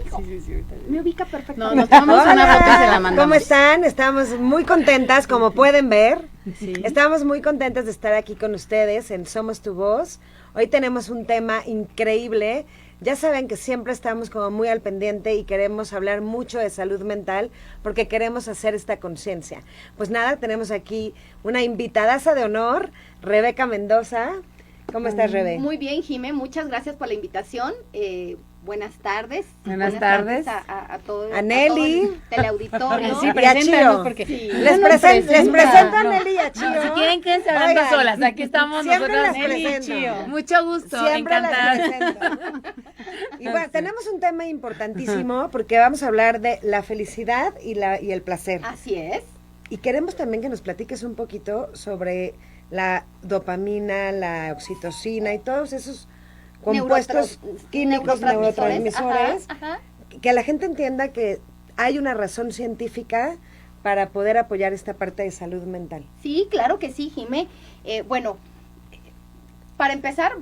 conmigo. Sí, me ubica perfectamente. No, nos tomamos una foto y se la mandamos. ¿Cómo están? Estamos muy contentas, como pueden ver. Sí. Estamos muy contentas de estar aquí con ustedes en Somos Tu Voz. Hoy tenemos un tema increíble. Ya saben que siempre estamos como muy al pendiente y queremos hablar mucho de salud mental porque queremos hacer esta conciencia. Pues nada, tenemos aquí una invitadaza de honor, Rebeca Mendoza. ¿Cómo estás, Rebe? Muy bien, Jimé, muchas gracias por la invitación. Buenas tardes. Buenas tardes. A todo, A Nelly. a todo el teleauditorio. Sí, Y a preséntanos Chiro. porque Sí. Les no nos presento a no. Nelly y a Chiro. No, si quieren quédense hablando Oigan, solas, aquí estamos siempre nosotras, las Nelly y presento. Chio. Mucho gusto, Siempre las encantada. presento. Y bueno, tenemos un tema importantísimo porque vamos a hablar de la felicidad y el placer. Así es. Y queremos también que nos platiques un poquito sobre la dopamina, la oxitocina y todos esos compuestos químicos, neurotransmisores, Ajá. que la gente entienda que hay una razón científica para poder apoyar esta parte de salud mental. Sí, claro que sí, Jimé. Bueno, para empezar,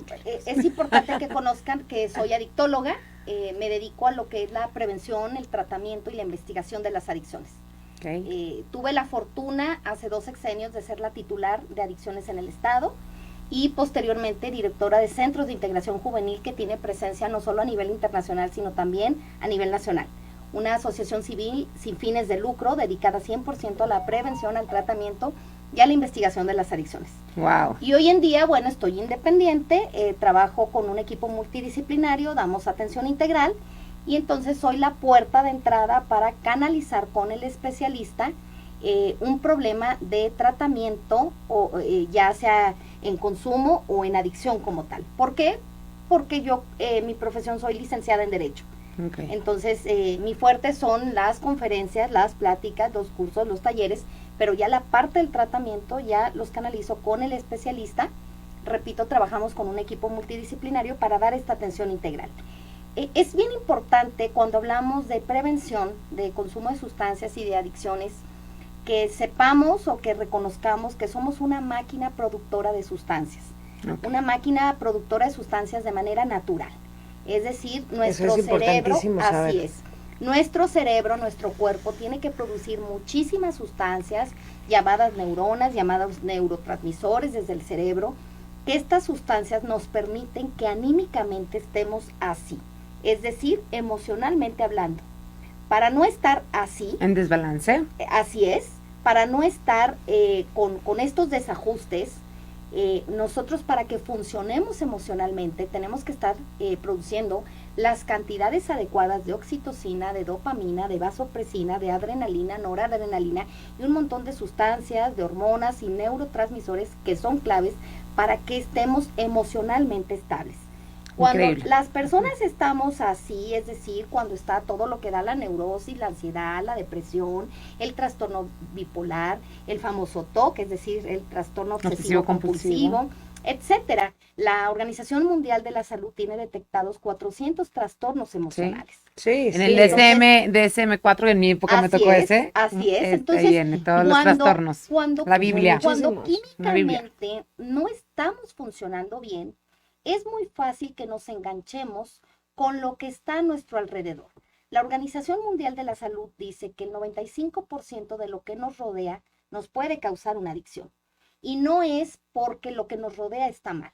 es importante que conozcan que soy adictóloga. Me dedico a lo que es la prevención, el tratamiento y la investigación de las adicciones. Okay. Tuve la fortuna hace 2 sexenios de ser la titular de adicciones en el estado y posteriormente directora de Centros de Integración Juvenil, que tiene presencia no solo a nivel internacional sino también a nivel nacional. Una asociación civil sin fines de lucro dedicada 100% a la prevención, al tratamiento y a la investigación de las adicciones. Wow. Y hoy en día, bueno, estoy independiente, trabajo con un equipo multidisciplinario, damos atención integral. Y entonces soy la puerta de entrada para canalizar con el especialista un problema de tratamiento, o ya sea en consumo o en adicción como tal. ¿Por qué? Porque yo, mi profesión, soy licenciada en Derecho. Okay. Entonces, mi fuerte son las conferencias, las pláticas, los cursos, los talleres, pero ya la parte del tratamiento ya los canalizo con el especialista. Repito, trabajamos con un equipo multidisciplinario para dar esta atención integral. Es bien importante cuando hablamos de prevención de consumo de sustancias y de adicciones que sepamos o que reconozcamos que somos una máquina productora de sustancias, una máquina productora de sustancias de manera natural. Es decir, nuestro cerebro, así es, nuestro cerebro, nuestro cuerpo tiene que producir muchísimas sustancias llamadas neuronas, llamados neurotransmisores desde el cerebro, que estas sustancias nos permiten que anímicamente estemos así. Es decir, emocionalmente hablando. Para no estar así. ¿En desbalance? Así es. Para no estar con estos desajustes, nosotros para que funcionemos emocionalmente tenemos que estar produciendo las cantidades adecuadas de oxitocina, de dopamina, de vasopresina, de adrenalina, noradrenalina y un montón de sustancias, de hormonas y neurotransmisores que son claves para que estemos emocionalmente estables. Cuando Increíble. las personas estamos así, es decir, cuando está todo lo que da la neurosis, la ansiedad, la depresión, el trastorno bipolar, el famoso TOC, es decir, el trastorno obsesivo-compulsivo, etcétera. La Organización Mundial de la Salud tiene detectados 400 trastornos emocionales. Sí, En el DSM-4 en mi época me tocó ese. Así es. Entonces, ahí viene todos los trastornos. La Biblia. Cuando La Biblia. químicamente no estamos funcionando bien, es muy fácil que nos enganchemos con lo que está a nuestro alrededor. La Organización Mundial de la Salud dice que el 95% de lo que nos rodea nos puede causar una adicción. Y no es porque lo que nos rodea está mal.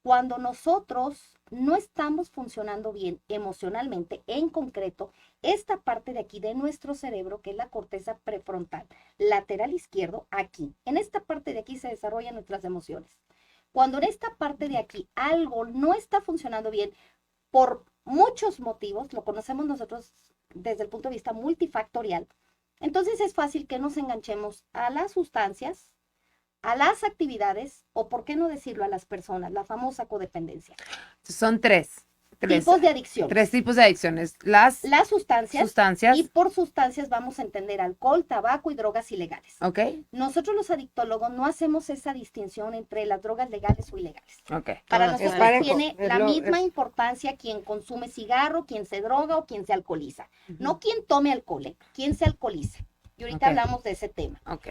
Cuando nosotros no estamos funcionando bien emocionalmente, en concreto, esta parte de aquí de nuestro cerebro, que es la corteza prefrontal, lateral izquierdo, aquí, en esta parte de aquí se desarrollan nuestras emociones. Cuando en esta parte de aquí algo no está funcionando bien, por muchos motivos, lo conocemos nosotros desde el punto de vista multifactorial, entonces es fácil que nos enganchemos a las sustancias, a las actividades, o por qué no decirlo, a las personas, la famosa codependencia. Son tres tipos de adicciones. 3 tipos de adicciones. Las sustancias. Y por sustancias vamos a entender alcohol, tabaco y drogas ilegales. Ok. Nosotros los adictólogos no hacemos esa distinción entre las drogas legales o ilegales. Ok. Para nosotros tiene la misma importancia quien consume cigarro, quien se droga o quien se alcoholiza. No quien tome alcohol, quien se alcoholice. Y ahorita hablamos de ese tema. Ok.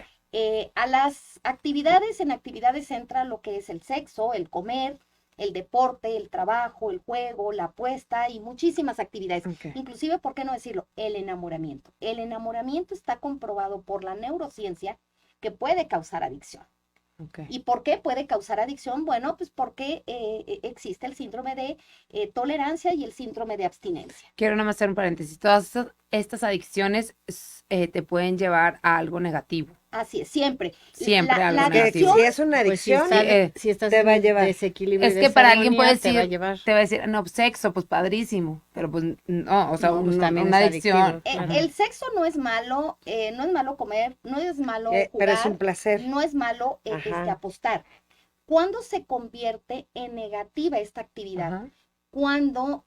A las actividades, en actividades entra lo que es el sexo, el comer, el deporte, el trabajo, el juego, la apuesta y muchísimas actividades. Ok. Inclusive, ¿por qué no decirlo? El enamoramiento. El enamoramiento está comprobado por la neurociencia que puede causar adicción. Ok. ¿Y por qué puede causar adicción? Bueno, pues porque existe el síndrome de tolerancia y el síndrome de abstinencia. Quiero nada más hacer un paréntesis. Todas estas adicciones te pueden llevar a algo negativo. Así es, siempre. Siempre algo la Que negativo. adicción, si es una Pues si, adicción, Sí, si estás te va a en llevar. desequilibrio Es y que para alguien puede desarmonía, te va a decir, llevar. te va a decir, no, sexo, pues padrísimo, pero pues no, o sea, No, pues también una es adicción. adictivo. Claro. el sexo no es malo comer, no es malo pero es jugar, un placer. no es malo Ajá. apostar. ¿Cuándo se convierte en negativa esta actividad? Ajá. Cuando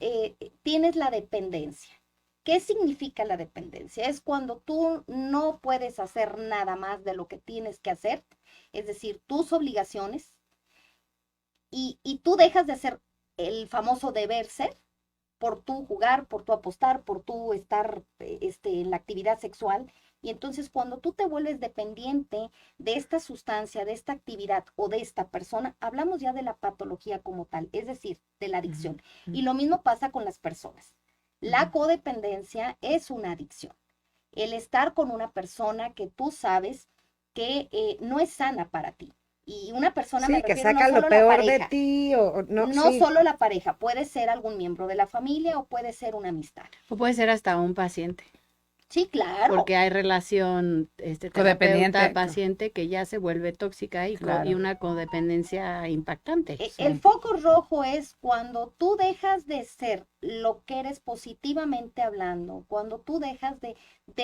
tienes la dependencia. ¿Qué significa la dependencia? Es cuando tú no puedes hacer nada más de lo que tienes que hacer, es decir, tus obligaciones, y tú dejas de hacer el famoso deber ser por tú jugar, por tú apostar, por tú estar en la actividad sexual. Y entonces cuando tú te vuelves dependiente de esta sustancia, de esta actividad o de esta persona, hablamos ya de la patología como tal, es decir, de la adicción. Ujú. Y lo mismo pasa con las personas. La Ujú. codependencia es una adicción. El estar con una persona que tú sabes que no es sana para ti. Y una persona, me Sí, que refiero no saca lo solo la peor de pareja, ti o no, no sí. solo la pareja, puede ser algún miembro de la familia o puede ser una amistad. O puede ser hasta un paciente, Sí, claro. porque hay relación Codependiente. terapeuta-paciente que ya se vuelve tóxica y, Claro. y una codependencia impactante. El foco rojo es cuando tú dejas de ser lo que eres positivamente hablando, cuando tú dejas de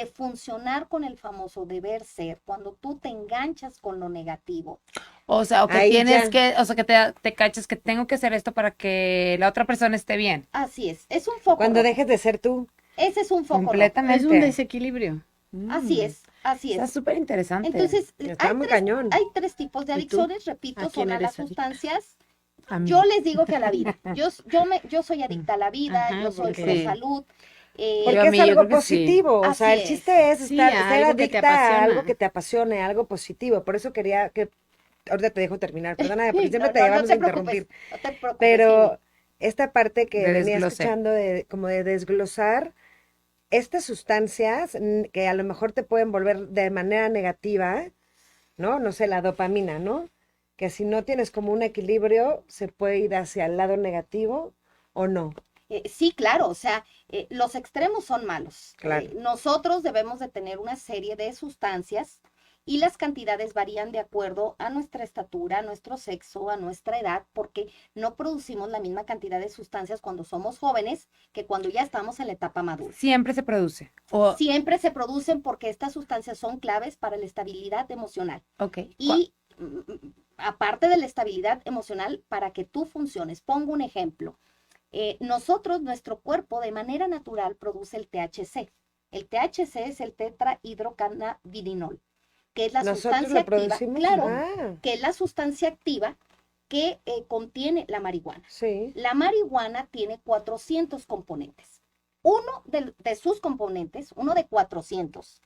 funcionar con el famoso deber ser, cuando tú te enganchas con lo negativo. O sea, o que Ahí tienes ya. que, o sea, que te cachas que tengo que hacer esto para que la otra persona esté bien. Así es un foco Cuando rojo. dejes de ser tú. Ese es un foco rojo. Completamente. Es un desequilibrio. Así es, así Está es. súper interesante. Entonces, Está muy cañón. hay tres tipos de ¿Y tú? adicciones, repito, ¿A quién son a las eres adicta? sustancias. A mí. Yo les digo que a la vida. Yo soy adicta a la vida, Ajá, yo soy porque- pro Sí. salud. Porque Yo a es mí, yo algo creo que sí. positivo. O sea, Así el es. chiste es Sí, estar, a ser algo que te adicta a apasiona. algo que te apasione, a algo positivo. Por eso quería que. Ahorita te dejo terminar, perdóname, porque siempre No, te no, llevamos no te a interrumpir. preocupes, no te preocupes, Pero Cindy. esta parte que De venía desglose. escuchando como de desglosar estas sustancias que a lo mejor te pueden volver de manera negativa, ¿no? No sé, la dopamina, ¿no? Que si no tienes como un equilibrio, se puede ir hacia el lado negativo o no. Sí, claro, o sea, los extremos son malos. Claro. Nosotros debemos de tener una serie de sustancias y las cantidades varían de acuerdo a nuestra estatura, a nuestro sexo, a nuestra edad, porque no producimos la misma cantidad de sustancias cuando somos jóvenes que cuando ya estamos en la etapa madura. Siempre se produce. O, Siempre se producen porque estas sustancias son claves para la estabilidad emocional. ok. Y aparte de la estabilidad emocional, para que tú funciones. Pongo un ejemplo. Nuestro cuerpo de manera natural produce el THC. El THC es el tetrahidrocannabinol, que es la ¿Nosotros sustancia lo activa, producimos? claro, Ah, que es la sustancia activa que contiene la marihuana. sí. La marihuana tiene 400 componentes. Uno de sus componentes, uno de 400,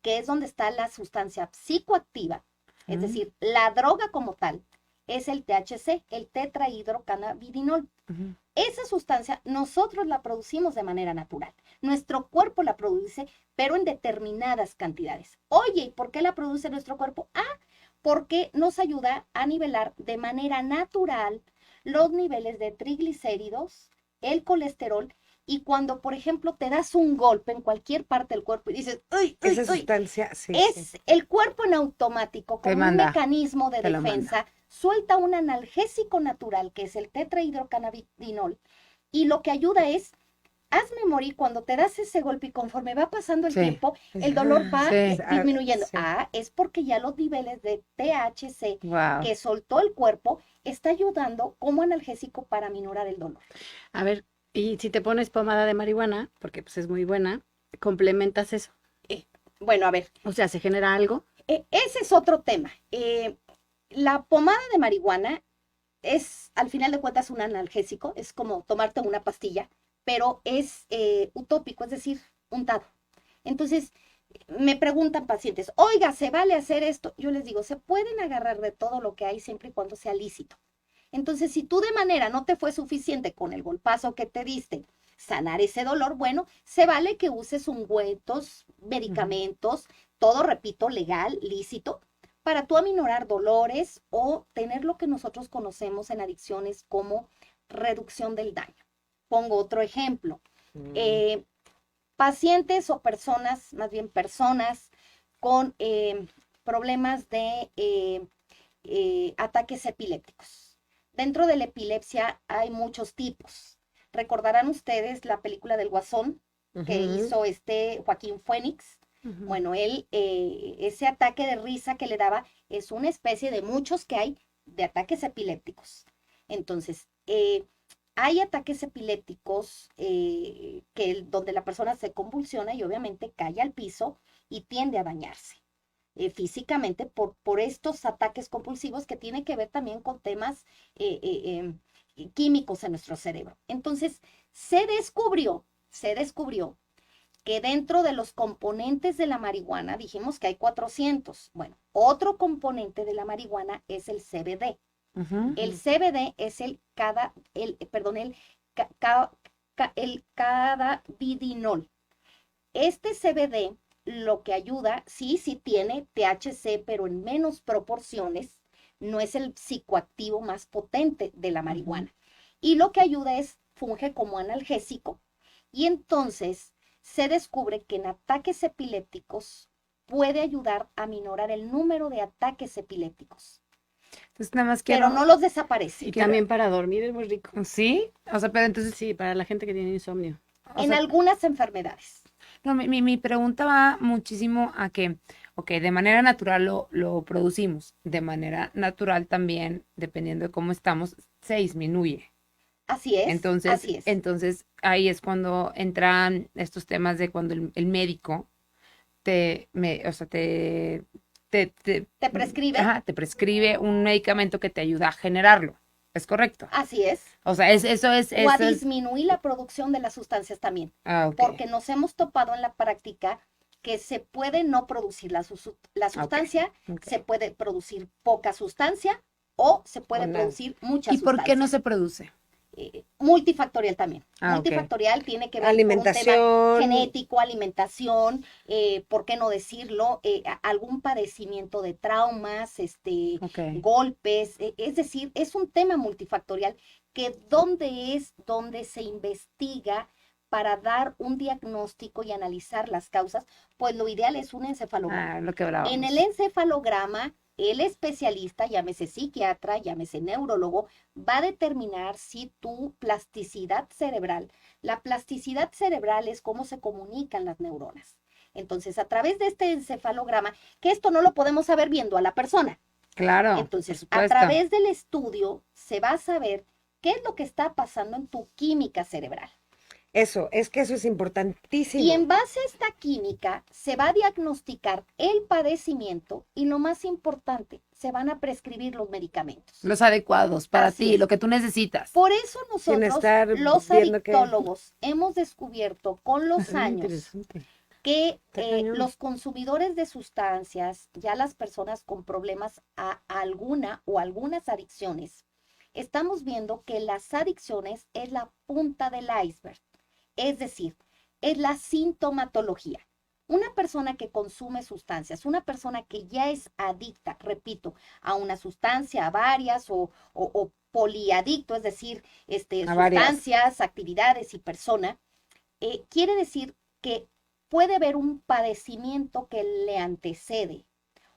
que es donde está la sustancia psicoactiva, es decir, la droga como tal, es el THC, el tetrahidrocannabinol. Ujú. Esa sustancia nosotros la producimos de manera natural. Nuestro cuerpo la produce, pero en determinadas cantidades. Oye, ¿y por qué la produce nuestro cuerpo? Porque nos ayuda a nivelar de manera natural los niveles de triglicéridos, el colesterol, y cuando, por ejemplo, te das un golpe en cualquier parte del cuerpo y dices, ¡uy, uy, Esa uy! sustancia, sí. Es el cuerpo en automático, Te como un manda, mecanismo de te lo defensa, suelta un analgésico natural, que es el tetrahidrocannabinol, y lo que ayuda es, hazme morir cuando te das ese golpe y conforme va pasando el Sí. tiempo, el dolor va Sí. disminuyendo. Sí. Es porque ya los niveles de THC Wow. que soltó el cuerpo está ayudando como analgésico para minorar el dolor. A ver, y si te pones pomada de marihuana, porque pues es muy buena, complementas eso. Bueno, a ver, O sea, se genera algo. ese es otro tema. La pomada de marihuana es, al final de cuentas, un analgésico, es como tomarte una pastilla, pero es utópico, es decir, untado. Entonces, me preguntan pacientes, oiga, ¿se vale hacer esto? Yo les digo, se pueden agarrar de todo lo que hay siempre y cuando sea lícito. Entonces, si tú de manera no te fue suficiente con el golpazo que te diste, sanar ese dolor, bueno, se vale que uses ungüentos, medicamentos, todo, repito, legal, lícito, para tú aminorar dolores o tener lo que nosotros conocemos en adicciones como reducción del daño. Pongo otro ejemplo. Pacientes o personas, más bien personas, con problemas de ataques epilépticos. Dentro de la epilepsia hay muchos tipos. Recordarán ustedes la película del Guasón que hizo Joaquín Phoenix. Bueno, él, ese ataque de risa que le daba es una especie de muchos que hay de ataques epilépticos. Entonces, hay ataques epilépticos donde la persona se convulsiona y obviamente cae al piso y tiende a dañarse físicamente por estos ataques compulsivos que tienen que ver también con temas químicos en nuestro cerebro. Entonces, se descubrió que dentro de los componentes de la marihuana, dijimos que hay 400. Bueno, otro componente de la marihuana es el CBD. El CBD es el cannabidinol. Este CBD lo que ayuda, sí tiene THC, pero en menos proporciones, no es el psicoactivo más potente de la marihuana. Y lo que ayuda funge como analgésico. Y entonces se descubre que en ataques epilépticos puede ayudar a minorar el número de ataques epilépticos. Entonces, nada más Pero no los desaparece. Y también para dormir es muy rico. ¿Sí? O sea, pero entonces, Sí, para la gente que tiene insomnio. En algunas enfermedades. no, mi pregunta va muchísimo a que, ok, de manera natural lo producimos, de manera natural también, dependiendo de cómo estamos, se disminuye. Así es. Entonces, así es. entonces ahí es cuando entran estos temas de cuando el médico Te prescribe. Ajá, te prescribe un medicamento que te ayuda a generarlo. ¿Es correcto? Así es. O sea, eso es. O a disminuir la producción de las sustancias también. Ok. Porque nos hemos topado en la práctica que se puede no producir la sustancia, Ok. se puede producir poca sustancia o se puede O nada. producir mucha ¿Y sustancia. por qué no se produce? Multifactorial también. Ah, ok. Multifactorial tiene que ver con un Alimentación. tema genético, alimentación, ¿por qué no decirlo? Algún padecimiento de traumas, Ok. golpes, es decir, es un tema multifactorial que donde se investiga para dar un diagnóstico y analizar las causas, pues lo ideal es un encefalograma. Ah, lo que hablábamos. En el encefalograma, el especialista, llámese psiquiatra, llámese neurólogo, va a determinar si tu plasticidad cerebral, la plasticidad cerebral es cómo se comunican las neuronas. Entonces, a través de este encefalograma, que esto no lo podemos saber viendo a la persona. Claro. Entonces, por a supuesto. través del estudio se va a saber qué es lo que está pasando en tu química cerebral. Eso es importantísimo. Y en base a esta química se va a diagnosticar el padecimiento y lo más importante, se van a prescribir los medicamentos. Los adecuados para Así ti, es. lo que tú necesitas. Por eso Sin nosotros, estar los viendo que- adictólogos, hemos descubierto con los Muy años interesante. que Está cañón. los consumidores de sustancias, ya las personas con problemas a alguna o algunas adicciones, estamos viendo que las adicciones es la punta del iceberg. Es decir, es la sintomatología. Una persona que consume sustancias, una persona que ya es adicta, repito, a una sustancia, a varias o poliadicto, es decir, A varias. sustancias, actividades y persona, quiere decir que puede haber un padecimiento que le antecede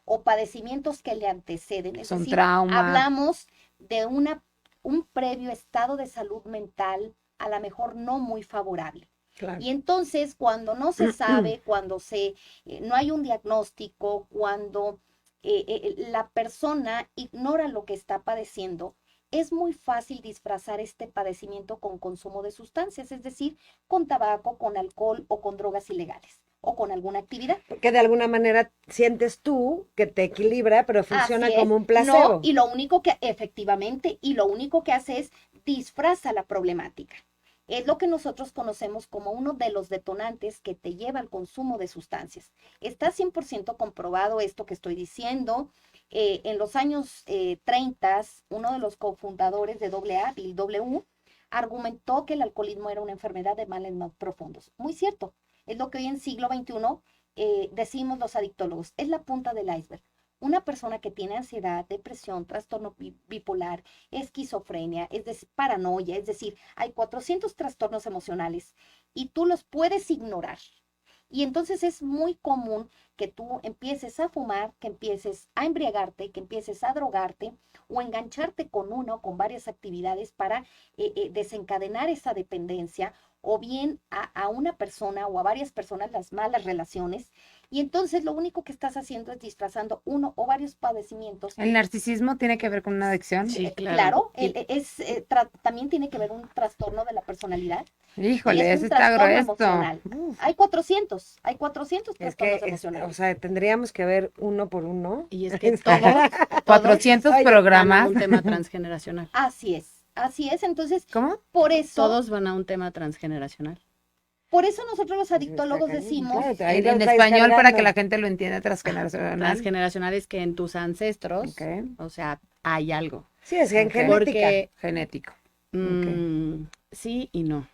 o padecimientos que le anteceden. Es Son decir, trauma. hablamos de un previo estado de salud mental a lo mejor no muy favorable. Claro. Y entonces, cuando no se sabe, cuando no hay un diagnóstico, cuando la persona ignora lo que está padeciendo, es muy fácil disfrazar este padecimiento con consumo de sustancias, es decir, con tabaco, con alcohol o con drogas ilegales o con alguna actividad. Porque de alguna manera sientes tú que te equilibra, pero funciona Así es. como un placebo. No, y lo único que, efectivamente, y lo único que hace es disfraza la problemática. Es lo que nosotros conocemos como uno de los detonantes que te lleva al consumo de sustancias. Está 100% comprobado esto que estoy diciendo. En los años 30, uno de los cofundadores de AA, Bill W., argumentó que el alcoholismo era una enfermedad de males más profundos. Muy cierto, es lo que hoy en siglo XXI decimos los adictólogos, es la punta del iceberg. Una persona que tiene ansiedad, depresión, trastorno bipolar, esquizofrenia, es decir, paranoia, es decir, hay 400 trastornos emocionales y tú los puedes ignorar. Y entonces es muy común que tú empieces a fumar, que empieces a embriagarte, que empieces a drogarte o engancharte con una o con varias actividades para desencadenar esa dependencia o bien a una persona o a varias personas las malas relaciones. Y entonces lo único que estás haciendo es disfrazando uno o varios padecimientos. ¿El narcisismo tiene que ver con una adicción? Sí, Claro, Y- también tiene que ver un trastorno de la personalidad. Y Híjole, es eso un está trastorno grueso. emocional. Hay 400 Es trastornos que, emocionales. o sea, tendríamos que ver uno por uno. Y es que todos 400 Oye, van a programas. un tema transgeneracional. Así es, así es. Entonces, ¿Cómo? Todos van a un tema transgeneracional. por eso nosotros los Pues adictólogos está cañón, decimos, claro, ahí En, lo en traes español para cargando. que la gente lo entienda, transgeneracional. Transgeneracional es que en tus ancestros, Ok. o sea, hay algo. Sí, es que en Ok. genética. Porque Genético. sí y no.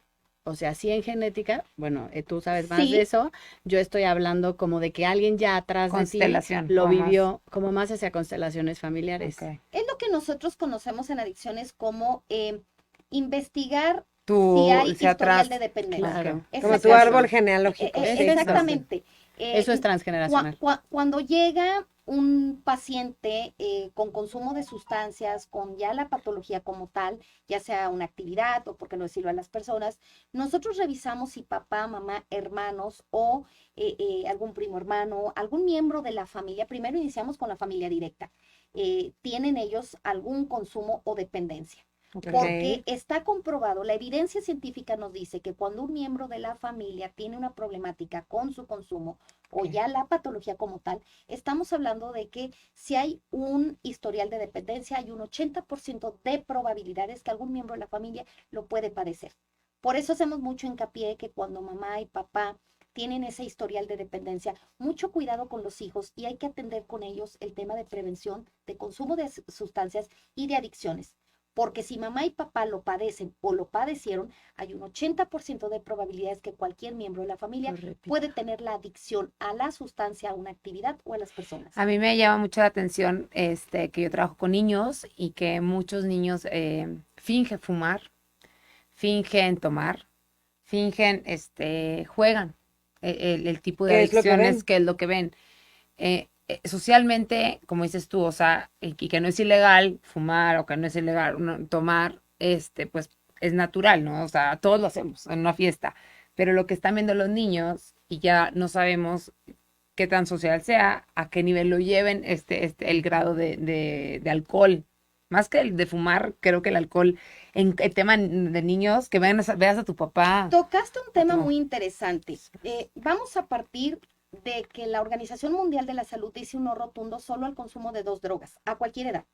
O sea, sí en genética, bueno, tú sabes más Sí. de eso. Yo estoy hablando como de que alguien ya atrás de ti Constelación, lo como más. vivió como más hacia constelaciones familiares. Ok. es lo que nosotros conocemos en adicciones como investigar Tú, si hay si historial atrás. de dependencia. Claro. Como tu Exactamente. árbol genealógico. Eh, sí. Exactamente. Eso es transgeneracional. Cuando llega un paciente con consumo de sustancias, con ya la patología como tal, ya sea una actividad o porque no decirlo a las personas, nosotros revisamos si papá, mamá, hermanos o algún primo hermano, algún miembro de la familia, primero iniciamos con la familia directa, tienen ellos algún consumo o dependencia. Ok. Porque está comprobado, la evidencia científica nos dice que cuando un miembro de la familia tiene una problemática con su consumo o ya la patología como tal, estamos hablando de que si hay un historial de dependencia, hay un 80% de probabilidades que algún miembro de la familia lo puede padecer. Por eso hacemos mucho hincapié que cuando mamá y papá tienen ese historial de dependencia, mucho cuidado con los hijos y hay que atender con ellos el tema de prevención de consumo de sustancias y de adicciones. Porque si mamá y papá lo padecen o lo padecieron, hay un 80% de probabilidades que cualquier miembro de la familia puede tener la adicción a la sustancia, a una actividad o a las personas. A mí me llama mucho la atención que yo trabajo con niños y que muchos niños fingen fumar, fingen tomar, fingen, juegan el tipo de ¿Qué es lo que adicciones ven? que es lo que ven. Socialmente, como dices tú, o sea, y que no es ilegal fumar o que no es ilegal tomar, pues es natural, ¿no? O sea, todos lo hacemos en una fiesta, pero lo que están viendo los niños y ya no sabemos qué tan social sea, a qué nivel lo lleven el grado de alcohol. Más que el de fumar, creo que el alcohol, en el tema de niños, que veas a tu papá. Tocaste un tema Otro. muy interesante. Vamos a partir de que la Organización Mundial de la Salud dice un no rotundo solo al consumo de 2 drogas, a cualquier edad.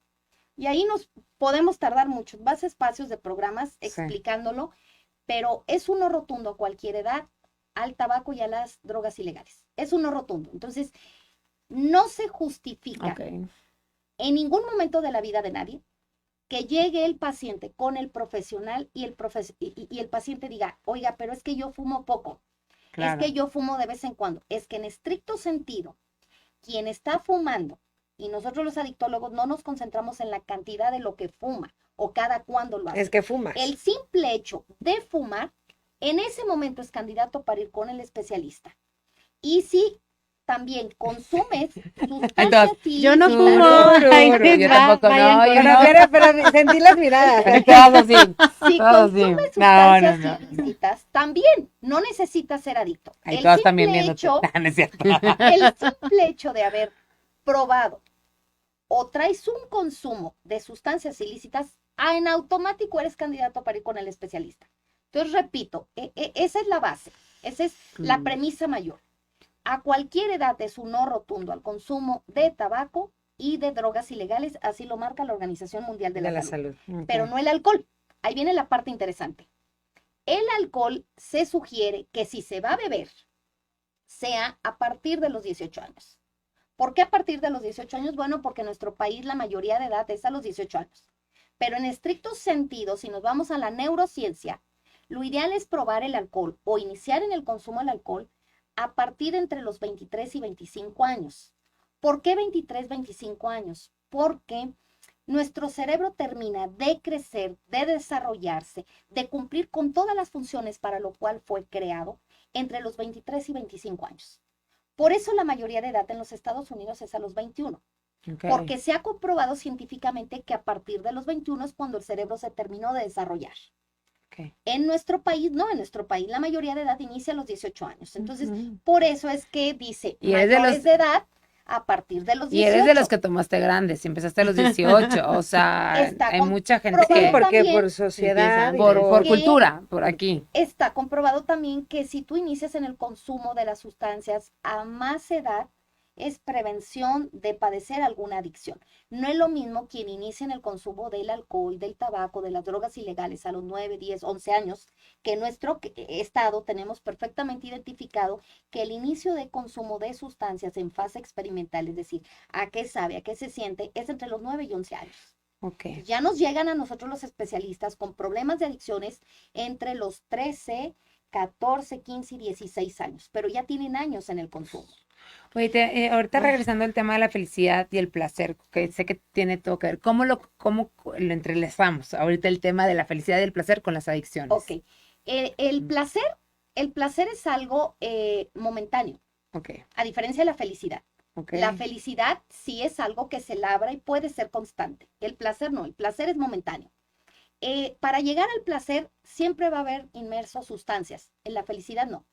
Y ahí nos podemos tardar muchos más espacios de programas Sí. explicándolo, pero es un no rotundo a cualquier edad al tabaco y a las drogas ilegales. Es un no rotundo. Entonces, no se justifica Ok. en ningún momento de la vida de nadie que llegue el paciente con el profesional y el paciente diga, oiga, pero es que yo fumo poco, Claro. es que yo fumo de vez en cuando. Es que en estricto sentido, quien está fumando, y nosotros los adictólogos no nos concentramos en la cantidad de lo que fuma o cada cuándo lo hace. Es que fumas. El simple hecho de fumar, en ese momento es candidato para ir con el especialista. Y si también consumes sustancias Yo no ilícitas, fumo. Ahí les Yo va, tampoco, vayan no, con- yo no. Pero sentí las miradas. Todos así. si Todos así. consumes No, sustancias no. ilícitas, también no necesitas ser adicto. Ahí El todos también simple viéndote. hecho, No es cierto. el simple hecho de haber probado o traes un consumo de sustancias ilícitas, en automático eres candidato para ir con el especialista. Entonces, repito, esa es la base, esa es la premisa mayor. A cualquier edad es un no rotundo al consumo de tabaco y de drogas ilegales, así lo marca la Organización Mundial de la Salud. Pero no el alcohol. Ahí viene la parte interesante. El alcohol se sugiere que si se va a beber, sea a partir de los 18 años. ¿Por qué a partir de los 18 años? Bueno, porque en nuestro país la mayoría de edad es a los 18 años. Pero en estricto sentido, si nos vamos a la neurociencia, lo ideal es probar el alcohol o iniciar en el consumo del alcohol a partir entre los 23 y 25 años. ¿Por qué 23, 25 años? Porque nuestro cerebro termina de crecer, de desarrollarse, de cumplir con todas las funciones para lo cual fue creado entre los 23 y 25 años. Por eso la mayoría de edad en los Estados Unidos es a los 21. Okay. Porque se ha comprobado científicamente que a partir de los 21 es cuando el cerebro se terminó de desarrollar. Okay. En nuestro país, no, en nuestro país la mayoría de edad inicia a los 18 años. Entonces, por eso es que dice Y eres mayores de edad a partir de los 18. Y eres de los que tomaste grandes, y empezaste a los 18, o sea, hay mucha gente Sí, que... porque también por sociedad. y Por que- cultura, por aquí. Está comprobado también que si tú inicias en el consumo de las sustancias a más edad, es prevención de padecer alguna adicción. No es lo mismo quien inicia en el consumo del alcohol, del tabaco, de las drogas ilegales a los 9, 10, 11 años, que en nuestro estado tenemos perfectamente identificado que el inicio de consumo de sustancias en fase experimental, es decir, a qué sabe, a qué se siente, es entre los 9 y 11 años. Okay. Ya nos llegan a nosotros los especialistas con problemas de adicciones entre los 13, 14, 15 y 16 años, pero ya tienen años en el consumo. Oye, ahorita regresando al tema de la felicidad y el placer, que sé que tiene todo que ver, ¿cómo lo entrelazamos ahorita el tema de la felicidad y el placer con las adicciones? Ok, el placer es algo momentáneo, Ok, a diferencia de la felicidad. ok. La felicidad sí es algo que se labra y puede ser constante. El placer no, el placer es momentáneo. Para llegar al placer siempre va a haber inmerso sustancias, en la felicidad no.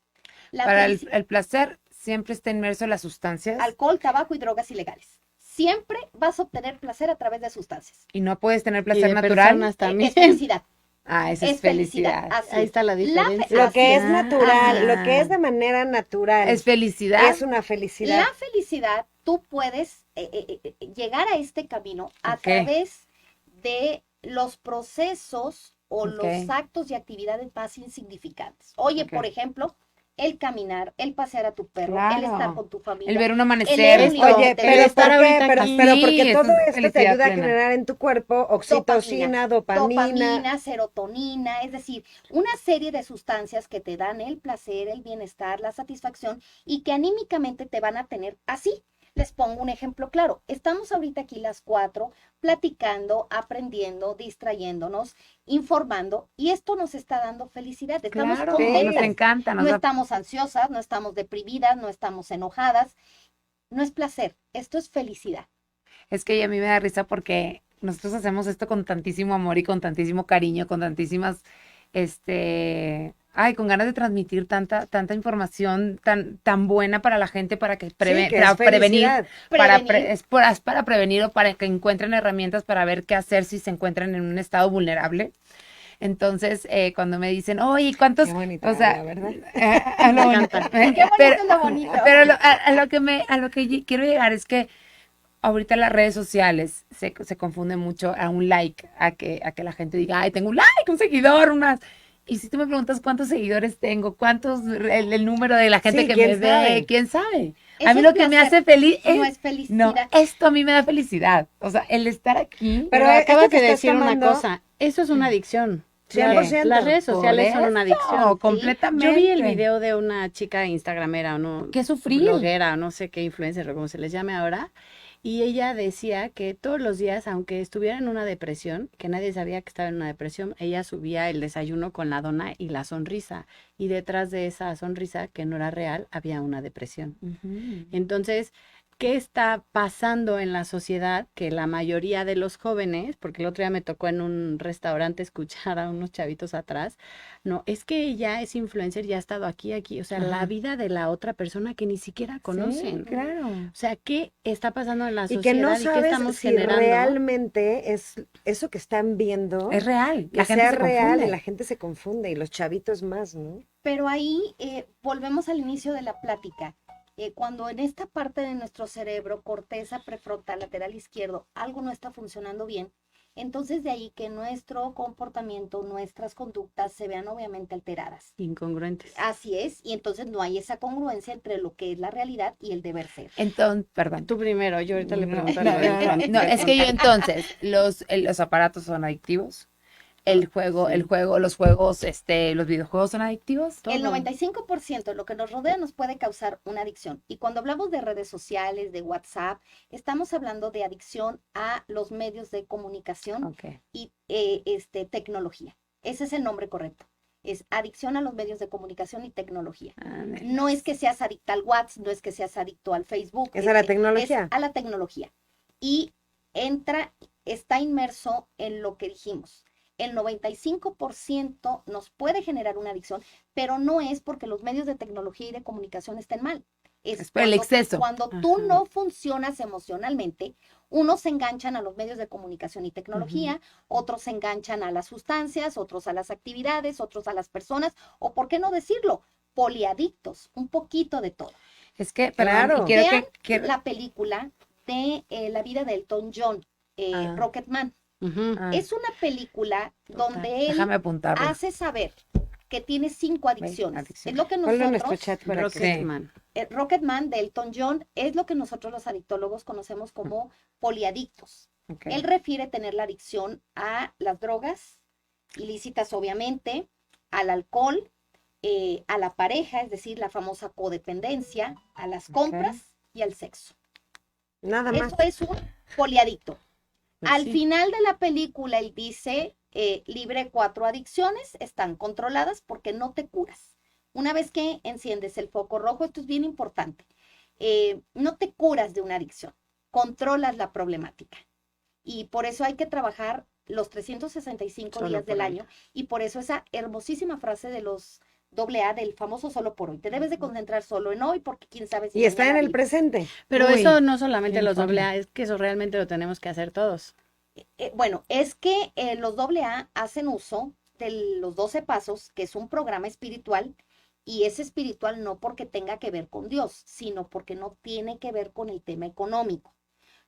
Para el placer siempre está inmerso en las sustancias Alcohol, tabaco y drogas ilegales. Siempre vas a obtener placer a través de sustancias. y no puedes tener Y placer de natural. personas también. Es felicidad. Ah, esa es felicidad. felicidad. Así Ahí es. está la diferencia. Lo que es así natural, Ah. lo que es de manera natural, Es felicidad. es una felicidad. La felicidad, tú puedes llegar a este camino a Ok. través de los procesos o Ok. los actos y actividades más insignificantes. Oye, Ok. por ejemplo, el caminar, el pasear a tu perro, Claro. el estar con tu familia. El ver un leer amanecer. un libro Oye, que te pero, gusta. estar ¿por qué? ahorita aquí. Pero Sí, porque eso todo es esto te felicidad ayuda a plena. generar en tu cuerpo oxitocina, dopamina. Serotonina, es decir, una serie de sustancias que te dan el placer, el bienestar, la satisfacción y que anímicamente te van a tener así. Les pongo un ejemplo claro. Estamos ahorita aquí las 4 platicando, aprendiendo, distrayéndonos, informando y esto nos está dando felicidad. Estamos Claro, nos contentas. encanta. No estamos ansiosas, no estamos deprimidas, no estamos enojadas. No es placer, esto es felicidad. Es que a mí me da risa porque nosotros hacemos esto con tantísimo amor y con tantísimo cariño, con tantísimas, con ganas de transmitir tanta información tan buena para la gente, para que Sí, que para es prevenir, felicidad. es para prevenir o para que encuentren herramientas para ver qué hacer si se encuentran en un estado vulnerable. Entonces, cuando me dicen, oye, ¿cuántos? Qué bonita, O sea, la verdad. a lo Me bonito. encanta. Qué bonito Pero, es lo bonito. pero a lo que quiero llegar es que ahorita las redes sociales se confunden mucho a un like, a que la gente diga, ay, tengo un like, un seguidor, unas. Y si tú me preguntas cuántos seguidores tengo, el número de la gente Sí, que ¿quién me ve, sabe? quién sabe. Eso A mí es lo que me placer, hace feliz no es, es felicidad. no, esto a mí me da felicidad. O sea, el estar aquí. Pero Pero acabas esto que de estás decir tomando- una cosa, eso es una adicción. 100%. Las redes sociales Por son una eso, adicción. completamente. Yo vi el video de una chica instagramera o no, Qué sufrir. bloguera o no sé qué influencer o como se les llame ahora, y ella decía que todos los días, aunque estuviera en una depresión, que nadie sabía que estaba en una depresión, ella subía el desayuno con la dona y la sonrisa, y detrás de esa sonrisa, que no era real, había una depresión. Ujú. Entonces, ¿qué está pasando en la sociedad? Que la mayoría de los jóvenes, porque el otro día me tocó en un restaurante escuchar a unos chavitos atrás, no, es que ella es influencer y ha estado aquí, o sea, la Ajá. vida de la otra persona que ni siquiera conocen. Sí, claro. O sea, ¿qué está pasando en la Y sociedad que no y qué sabes estamos si generando? realmente es eso que están viendo, Es real. que La gente sea se real confunde. y la gente se confunde y los chavitos más, ¿no? Pero ahí volvemos al inicio de la plática. Cuando en esta parte de nuestro cerebro, corteza prefrontal, lateral izquierdo, algo no está funcionando bien, Entonces de ahí que nuestro comportamiento, nuestras conductas se vean obviamente alteradas. Incongruentes. Así es, y entonces no hay esa congruencia entre lo que es la realidad y el deber ser. Entonces, perdón. Tú primero, yo ahorita le No, pregunto no, algo del no, no, es que yo entonces, los aparatos son adictivos, los juegos, los videojuegos son adictivos. El Todo. 95% de lo que nos rodea nos puede causar una adicción. Y cuando hablamos de redes sociales, de WhatsApp, estamos hablando de adicción a los medios de comunicación Ok. y tecnología. Ese es el nombre correcto. Es adicción a los medios de comunicación y tecnología. No es que seas adicto al WhatsApp, no es que seas adicto al Facebook. Es a la tecnología. Es a la tecnología. Y está inmerso en lo que dijimos. El 95% nos puede generar una adicción, pero no es porque los medios de tecnología y de comunicación estén mal. Es por el exceso. Cuando tú Ajá. no funcionas emocionalmente, unos se enganchan a los medios de comunicación y tecnología, otros se enganchan a las sustancias, otros a las actividades, otros a las personas, o por qué no decirlo, poliadictos, un poquito de todo. Es que, Claro. perdón, y quiero Vean que la película de la vida de Elton John, Rocketman. Ujú. Es una película donde él déjame apuntarlo. hace saber que tiene 5 adicciones. adicciones. Es lo que Ponlo en nuestro nosotros, chat para que... Rocketman. Rocketman de Elton John, es lo que nosotros los adictólogos conocemos como poliadictos. Ok. Él refiere tener la adicción a las drogas, ilícitas obviamente, al alcohol, a la pareja, es decir, la famosa codependencia, a las compras y al sexo. Nada más. Eso es un poliadicto. Pues Al sí. final de la película, él dice, libre 4 adicciones, están controladas porque no te curas. Una vez que enciendes el foco rojo, esto es bien importante, no te curas de una adicción, controlas la problemática. Y por eso hay que trabajar los 365 Solo días del por hoy. año, y por eso esa hermosísima frase de los AA, del famoso solo por hoy. Te debes de concentrar solo en hoy porque quién sabe si Y está en mañana el vive. presente. Pero Uy, eso no solamente qué los fuerte. AA, es que eso realmente lo tenemos que hacer todos. Bueno, es que los AA hacen uso de los 12 pasos, que es un programa espiritual, y es espiritual no porque tenga que ver con Dios, sino porque no tiene que ver con el tema económico.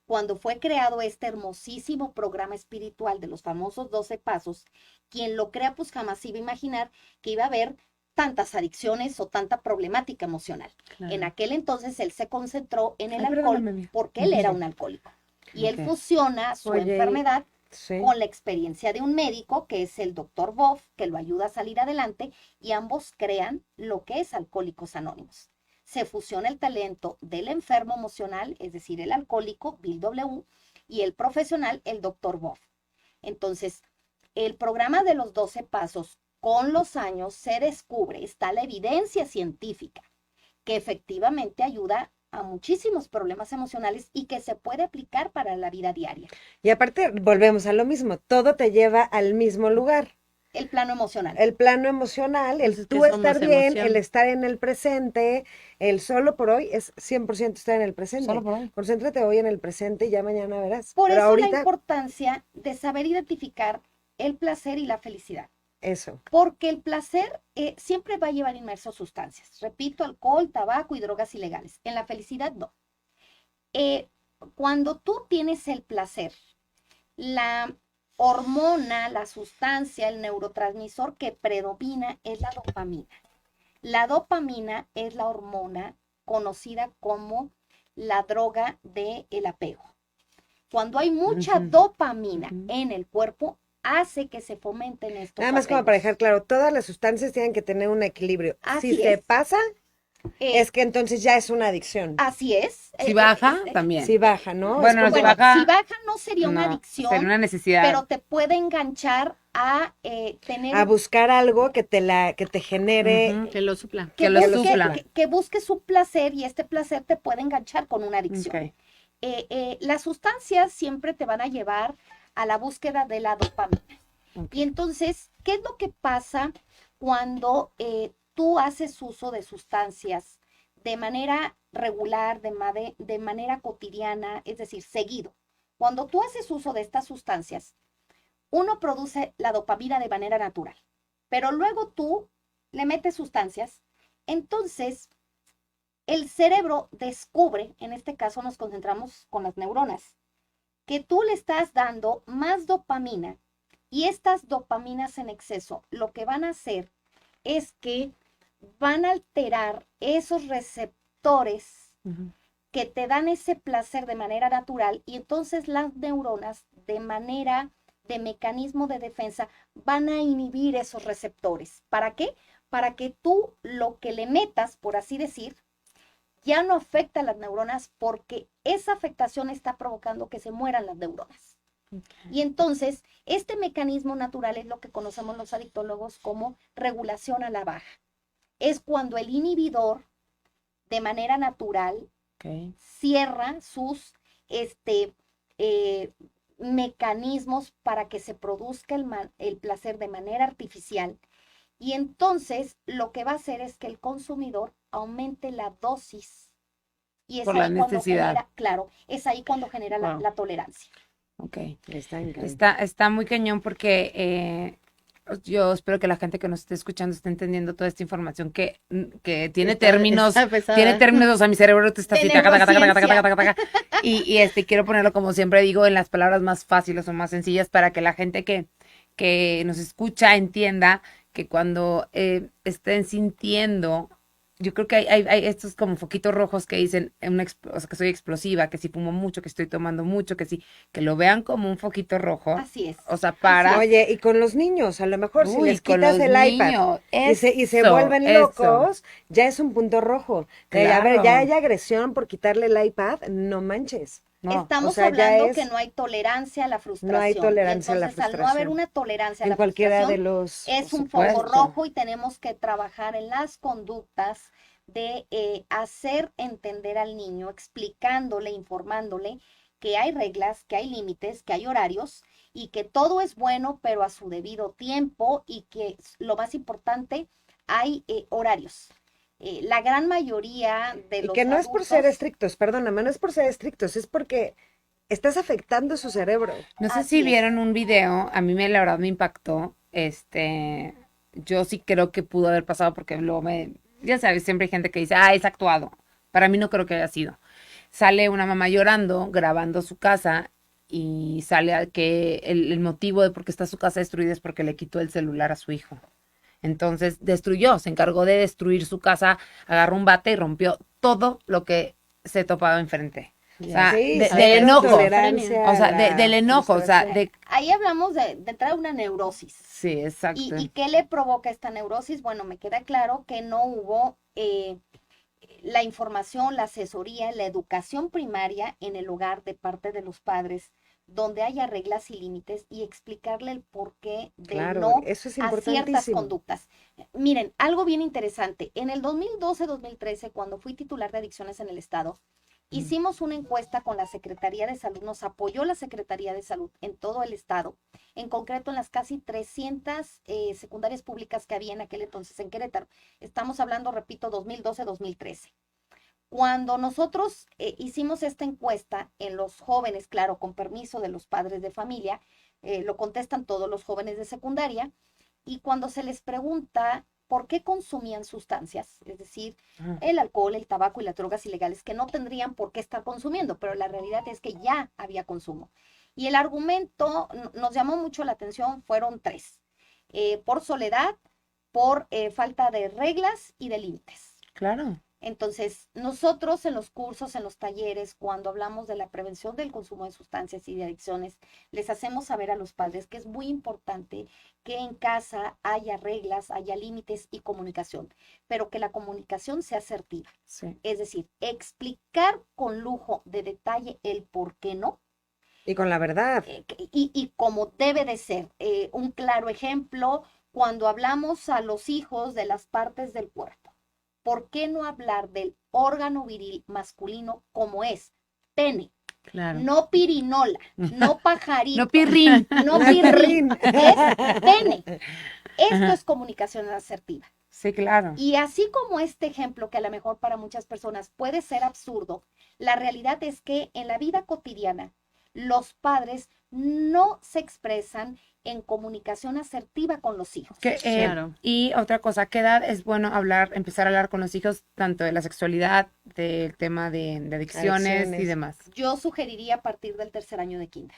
Cuando fue creado este hermosísimo programa espiritual de los famosos 12 pasos, quien lo crea pues jamás iba a imaginar que iba a haber tantas adicciones o tanta problemática emocional. Claro. En aquel entonces él se concentró en el Ay, alcohol perdóname, mía. porque él era Sí. un alcohólico. Y él Ok. fusiona su Oye, enfermedad Sí. con la experiencia de un médico, que es el doctor Boff, que lo ayuda a salir adelante, y ambos crean lo que es Alcohólicos Anónimos. Se fusiona el talento del enfermo emocional, es decir, el alcohólico, Bill W., y el profesional, el doctor Boff. Entonces, el programa de los 12 pasos, con los años se descubre, está la evidencia científica, que efectivamente ayuda a muchísimos problemas emocionales y que se puede aplicar para la vida diaria. Y aparte, volvemos a lo mismo, todo te lleva al mismo lugar. El plano emocional. El plano emocional, el Pues es que tú estar somos bien, emoción. el estar en el presente, el solo por hoy es 100% estar en el presente. Solo por hoy. Concéntrate hoy en el presente y ya mañana verás. Por Pero eso la ahorita, importancia de saber identificar el placer y la felicidad. eso. Porque el placer siempre va a llevar inmerso sustancias. Repito, alcohol, tabaco y drogas ilegales. En la felicidad no. Cuando tú tienes el placer, la hormona, la sustancia, el neurotransmisor que predomina es la dopamina. La dopamina es la hormona conocida como la droga del apego. Cuando hay mucha Ujú. dopamina Ujú. en el cuerpo, hace que se fomenten estos Nada más como apegos. para dejar claro, todas las sustancias tienen que tener un equilibrio. Así Si se es. pasa, Eh, es que entonces ya es una adicción. Así es. Si baja, también. Si baja, ¿no? Bueno, Es como- si Bueno, baja- si baja no sería una No, adicción, sería una necesidad. pero te puede enganchar a tener a buscar algo que te genere. Ujú. Que lo supla. que lo busque, supla. que busque su placer, y este placer te puede enganchar con una adicción. Ok. Las sustancias siempre te van a llevar a la búsqueda de la dopamina. Ok. Y entonces, ¿qué es lo que pasa cuando tú haces uso de sustancias de manera regular, de manera cotidiana, es decir, seguido? Cuando tú haces uso de estas sustancias, uno produce la dopamina de manera natural, pero luego tú le metes sustancias, entonces el cerebro descubre, en este caso nos concentramos con las neuronas, que tú le estás dando más dopamina y estas dopaminas en exceso lo que van a hacer es que van a alterar esos receptores Ujú. que te dan ese placer de manera natural y entonces las neuronas de manera de mecanismo de defensa van a inhibir esos receptores. ¿Para qué? Para que tú lo que le metas, por así decir, ya no afecta a las neuronas porque esa afectación está provocando que se mueran las neuronas. Y entonces, este mecanismo natural es lo que conocemos los adictólogos como regulación a la baja. Es cuando el inhibidor, de manera natural, Ok. cierra sus mecanismos para que se produzca el placer de manera artificial. Y entonces lo que va a hacer es que el consumidor aumente la dosis. Y es Por la ahí cuando necesidad. genera, claro, es ahí cuando genera Wow. la tolerancia. Ok. Está increíble. Está muy cañón porque yo espero que la gente que nos esté escuchando esté entendiendo toda esta información que tiene términos, Está pesada. tiene términos, o sea, mi cerebro te está De así, taca, taca, taca, taca, taca, neurociencia. taca, taca, taca. Y quiero ponerlo, como siempre digo, en las palabras más fáciles o más sencillas para que la gente que nos escucha entienda que cuando estén sintiendo, yo creo que hay estos como foquitos rojos que dicen o sea, que soy explosiva, que si fumo mucho, que estoy tomando mucho, que lo vean como un foquito rojo, Así es. o sea, para, Oye, y con los niños, a lo mejor si uy, les con quitas los el iPad niños, y se eso, vuelven eso, locos, ya es un punto rojo. A ver, ya claro, hay agresión por quitarle el iPad, no manches. no, Estamos sea, ya hablando es- que no hay tolerancia a la frustración. No hay tolerancia a y la entonces, al no haber frustración. una tolerancia a En la cualquiera de frustración, los... es por un foco supuesto, rojo y tenemos que trabajar en las conductas de hacer entender al niño, explicándole, informándole que hay reglas, que hay límites, que hay horarios y que todo es bueno, pero a su debido tiempo y que lo más importante, hay horarios. La gran mayoría de Y los que no es por ser adultos, estrictos, perdóname, no es por ser estrictos, es porque estás afectando su cerebro. no sé si así es. vieron un video, a mí la verdad me impactó, yo sí creo que pudo haber pasado porque luego ya sabes, siempre hay gente que dice, es actuado, para mí no creo que haya sido. Sale una mamá llorando, grabando su casa y sale que el motivo de por qué está su casa destruida es porque le quitó el celular a su hijo. Entonces se encargó de destruir su casa, agarró un bate y rompió todo lo que se topaba enfrente. O sea, Sí, del cero enojo, tolerancia o sea, a la del enojo, o sea, frustración. Ahí hablamos de entrar a una neurosis. sí, exacto. ¿Y qué le provoca esta neurosis? Bueno, me queda claro que no hubo la información, la asesoría, la educación primaria en el hogar de parte de los padres, donde haya reglas y límites y explicarle el porqué de Claro, no eso es a ciertas importantísimo. conductas. Miren, algo bien interesante. En el 2012-2013, cuando fui titular de adicciones en el estado, hicimos una encuesta con la Secretaría de Salud, nos apoyó la Secretaría de Salud en todo el estado, en concreto en las casi 300 secundarias públicas que había en aquel entonces en Querétaro. Estamos hablando, repito, 2012-2013. Cuando nosotros hicimos esta encuesta en los jóvenes, claro, con permiso de los padres de familia, lo contestan todos los jóvenes de secundaria, y cuando se les pregunta por qué consumían sustancias, es decir, Ajá. el alcohol, el tabaco y las drogas ilegales, que no tendrían por qué estar consumiendo, pero la realidad es que ya había consumo. Y el argumento nos llamó mucho la atención, fueron tres: por soledad, por falta de reglas y de límites. Claro. Entonces, nosotros en los cursos, en los talleres, cuando hablamos de la prevención del consumo de sustancias y de adicciones, les hacemos saber a los padres que es muy importante que en casa haya reglas, haya límites y comunicación, pero que la comunicación sea asertiva. Sí. Es decir, explicar con lujo de detalle el por qué no, Y con la verdad. y como debe de ser. Un claro ejemplo, cuando hablamos a los hijos de las partes del cuerpo. ¿Por qué no hablar del órgano viril masculino como es? Pene, Claro. no pirinola, no pajarito, No pirrín. no No pirrín, pirrín. es pene. Esto Ajá. es comunicación asertiva. Sí, claro. Y así como este ejemplo, que a lo mejor para muchas personas puede ser absurdo, la realidad es que en la vida cotidiana los padres no se expresan en comunicación asertiva con los hijos. Claro. Y otra cosa, ¿qué edad es bueno empezar a hablar con los hijos tanto de la sexualidad, del tema de adicciones y Adicciones. demás? Yo sugeriría a partir del 3er año de kinder.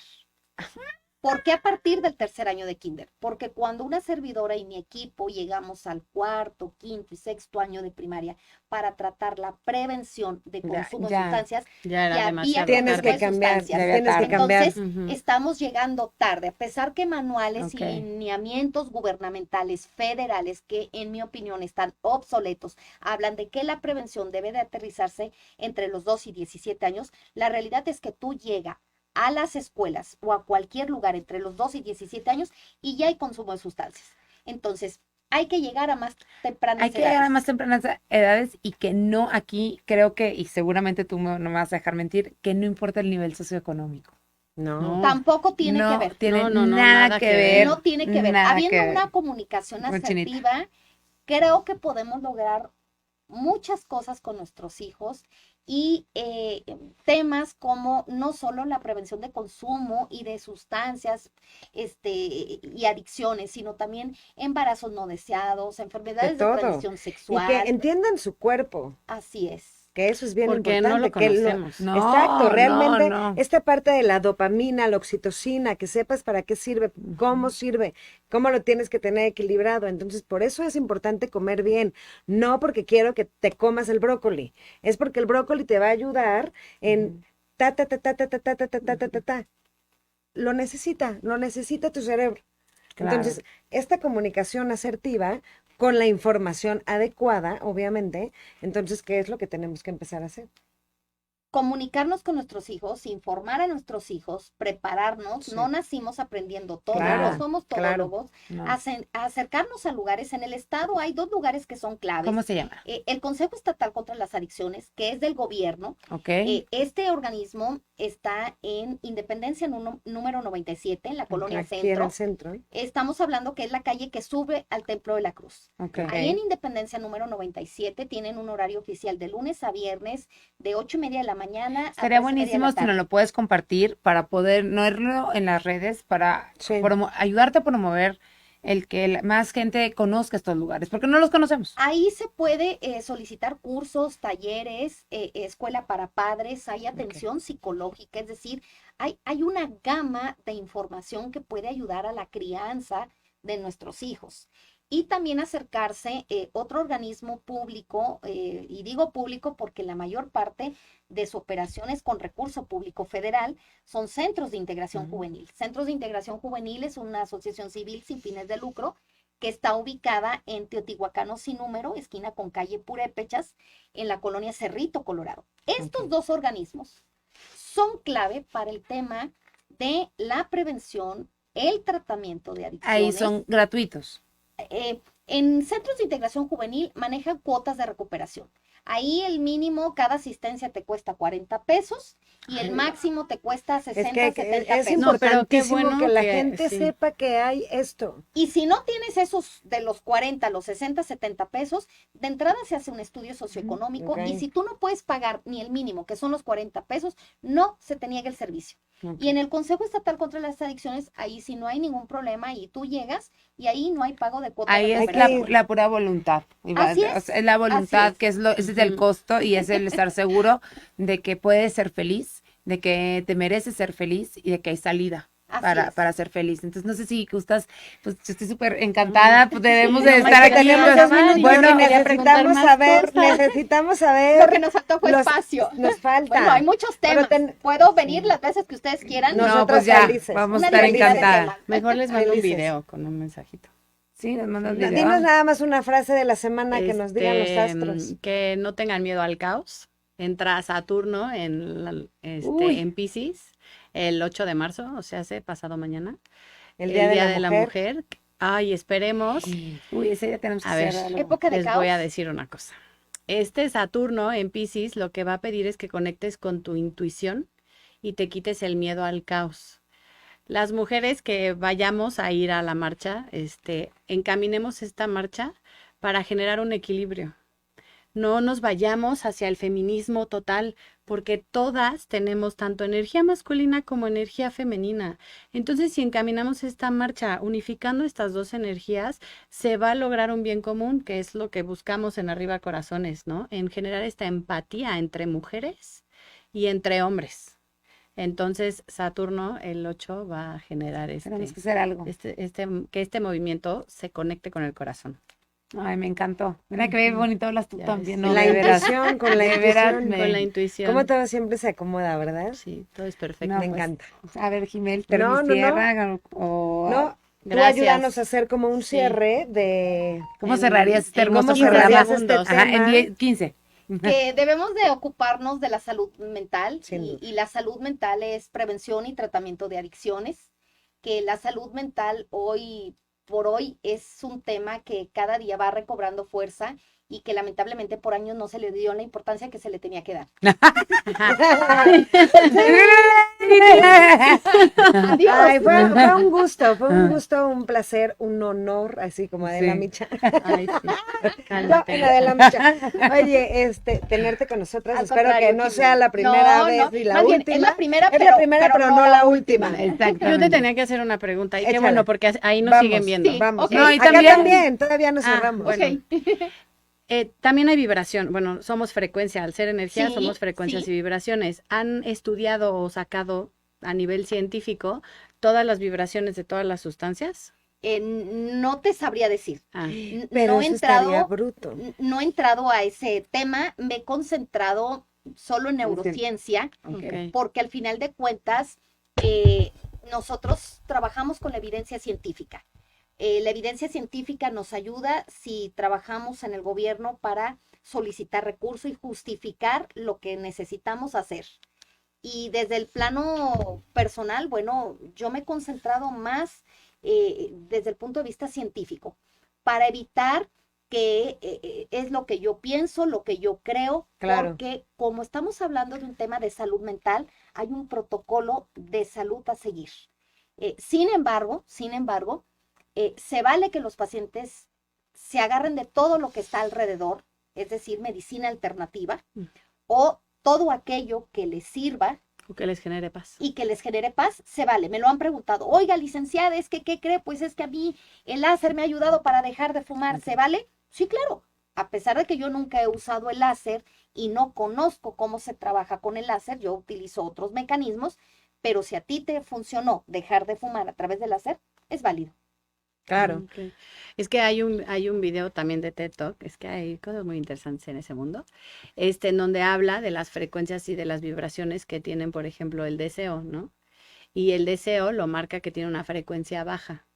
¿Por qué a partir del 3er año de kinder? Porque cuando una servidora y mi equipo llegamos al 4º, 5º y 6º año de primaria para tratar la prevención de consumo de ya. sustancias, Ya era ya demasiado había Tienes consumo que de cambiar, sustancias. tienes que cambiar. Entonces, Ujú. estamos llegando tarde, a pesar que manuales Ok. y lineamientos gubernamentales federales, que en mi opinión están obsoletos, hablan de que la prevención debe de aterrizarse entre los 2 y 17 años. La realidad es que tú llegas a las escuelas o a cualquier lugar entre los 2 y 17 años y ya hay consumo de sustancias. Entonces, hay que llegar a más tempranas Hay que llegar a edades. más tempranas edades y que no aquí, creo que, y seguramente tú no me vas a dejar mentir, que no importa el nivel socioeconómico. No. No. Tampoco tiene que No ver. tiene No, nada que ver. No tiene que ver. nada Habiendo que ver. una comunicación Con Chinita. asertiva, creo que podemos lograr muchas cosas con nuestros hijos y temas como no solo la prevención de consumo y de sustancias y adicciones, sino también embarazos no deseados, enfermedades de todo. transmisión Y sexual. que entiendan su cuerpo, Así es. que eso es bien Porque importante. no lo que conocemos. No, exacto, realmente no. esta parte de la dopamina, la oxitocina, que sepas para qué sirve, cómo lo tienes que tener equilibrado. Entonces, por eso es importante comer bien. No porque quiero que te comas el brócoli, es porque el brócoli te va a ayudar en ta, ta, ta, ta, ta, ta, ta, ta, ta, ta, ta, ta, ta. Lo necesita tu cerebro. Claro. Entonces, esta comunicación asertiva con la información adecuada, obviamente, entonces, ¿qué es lo que tenemos que empezar a hacer? Comunicarnos con nuestros hijos, informar a nuestros hijos, prepararnos. Sí. No nacimos aprendiendo todo, Claro, no somos claro. todólogos. No. Acercarnos a lugares. En el estado hay 2 lugares que son claves. ¿Cómo se llama? El Consejo Estatal contra las Adicciones, que es del gobierno. Ok. Este organismo está en Independencia número 97, en la colonia Aquí en Centro. el centro. Estamos hablando que es la calle que sube al Templo de la Cruz. Ok. Ahí en Independencia número 97 tienen un horario oficial de lunes a viernes de 8:30 de la mañana a Sería 3:30 de la buenísimo si tarde. nos lo puedes compartir para poder no verlo en las redes, para Sí. ayudarte a promover el que más gente conozca estos lugares, porque no los conocemos. Ahí se puede solicitar cursos, talleres, escuela para padres, hay atención psicológica, es decir, hay una gama de información que puede ayudar a la crianza de nuestros hijos. Y también acercarse otro organismo público, y digo público porque la mayor parte de su operación es con recurso público federal, son centros de integración juvenil. Centros de integración juvenil es una asociación civil sin fines de lucro que está ubicada en Teotihuacano sin número, esquina con calle Purépechas, en la colonia Cerrito, Colorado. Estos 2 organismos son clave para el tema de la prevención, el tratamiento de adicciones. Ahí son gratuitos. En centros de integración juvenil manejan cuotas de recuperación. Ahí el mínimo, cada asistencia te cuesta 40 pesos y el máximo te cuesta 60, Es que 70 es pesos. No, pero qué importantísimo bueno que la que- gente sí. sepa que hay esto. Y si no tienes esos de los 40, los 60, 70 pesos, de entrada se hace un estudio socioeconómico ok. y si tú no puedes pagar ni el mínimo, que son los 40 pesos, no se te niega el servicio. Ok. Y en el Consejo Estatal contra las Adicciones, ahí sí no hay ningún problema y tú llegas y ahí no hay pago de cuota Ahí de es recuperación. la pura voluntad. Así O es, sea, es la voluntad, así es. que ese es el costo y es el estar seguro de que puedes ser feliz, de que te mereces ser feliz y de que hay salida Así es. para ser feliz. Entonces, no sé si gustas, pues yo estoy súper encantada, pues debemos de no, estar es que aquí. tenemos pues, 2 minutos, bueno, yo quería preguntar necesitamos más saber, cosas. necesitamos Lo saber. que nos faltó fue los- espacio. Nos falta. Bueno, hay muchos Pero temas. Puedo venir las veces que ustedes quieran. No, no, nosotras pues ya, felices. vamos a Una estar diversidad de encantadas. temas. Mejor les mando un Felices. video con un mensajito. Sí, nos mandas Dinos video. nada más una frase de la semana que nos digan los astros. Que no tengan miedo al caos. Entra Saturno Uy. en Piscis el 8 de marzo, o sea, hace pasado mañana. El Día de la Mujer. Ay, esperemos. Uy, ese día tenemos que A ver, hacer algo. Época de les caos. voy a decir una cosa. Este Saturno en Piscis lo que va a pedir es que conectes con tu intuición y te quites el miedo al caos. Las mujeres que vayamos a ir a la marcha, encaminemos esta marcha para generar un equilibrio. no nos vayamos hacia el feminismo total, porque todas tenemos tanto energía masculina como energía femenina. Entonces, si encaminamos esta marcha unificando estas dos energías, se va a lograr un bien común, que es lo que buscamos en Arriba Corazones, ¿no? En generar esta empatía entre mujeres y entre hombres. Entonces, Saturno, el 8, va a generar Tenemos que hacer algo. que este movimiento se conecte con el corazón. Ay, me encantó. Mira qué bonito hablas tú Ya también, ves. ¿no? La De veras. intuición, con la De veras, intuición. Con la intuición. Cómo todo siempre se acomoda, ¿verdad? Sí, todo es perfecto. No, Me pues, encanta. A ver, Jimel, No, ¿tenemos no, no. tierra o No, tú Gracias. ayúdanos a hacer como un Sí. cierre de... cómo cerrarías este en hermoso cómo 15 programa? cerrarías este segundos. Ajá, en tema. 10, 15. Que debemos de ocuparnos de la salud mental Sin duda. y la salud mental es prevención y tratamiento de adicciones, que la salud mental hoy por hoy es un tema que cada día va recobrando fuerza y que lamentablemente por años no se le dio la importancia que se le tenía que dar. Adiós. Ay, fue un gusto, un placer, un honor, así como Adela Sí. Micha. Ay, sí. No, Cálmate. en Adela Micha. Oye, tenerte con nosotras, Al espero contrario, que no Jimmy. sea la primera No, vez no, y la más bien, última. es la primera, Es la pero- primera, pero pero no la última. Exactamente. Yo te tenía que hacer una pregunta. Y qué Échala. bueno, porque ahí nos Vamos, siguen viendo. Sí. Vamos. ok. No, y Acá también- también, todavía no Ah, cerramos. bueno. Ok. También hay vibración. Bueno, somos frecuencia. Al ser energía, Sí, somos frecuencias sí. y vibraciones. ¿Han estudiado o sacado a nivel científico todas las vibraciones de todas las sustancias? No te sabría decir. Ah, Pero No he eso estaría entrado, bruto. no he entrado a ese tema, me he concentrado solo en neurociencia, ok. porque al final de cuentas nosotros trabajamos con la evidencia científica. La evidencia científica nos ayuda si trabajamos en el gobierno para solicitar recursos y justificar lo que necesitamos hacer. Y desde el plano personal, bueno, yo me he concentrado más desde el punto de vista científico para evitar que es lo que yo pienso, lo que yo creo, Claro. porque como estamos hablando de un tema de salud mental, hay un protocolo de salud a seguir. Sin embargo, se vale que los pacientes se agarren de todo lo que está alrededor, es decir, medicina alternativa, o todo aquello que les sirva O que les genere paz. y que les genere paz, se vale. Me lo han preguntado. Oiga, licenciada, es que, ¿qué cree? Pues es que a mí el láser me ha ayudado para dejar de fumar. ¿Se vale? Sí, claro. A pesar de que yo nunca he usado el láser y no conozco cómo se trabaja con el láser, yo utilizo otros mecanismos, pero si a ti te funcionó dejar de fumar a través del láser, es válido. Claro. Ok. Es que hay un video también de TED Talk, es que hay cosas muy interesantes en ese mundo, en donde habla de las frecuencias y de las vibraciones que tienen, por ejemplo, el deseo, ¿no? Y el deseo lo marca que tiene una frecuencia baja,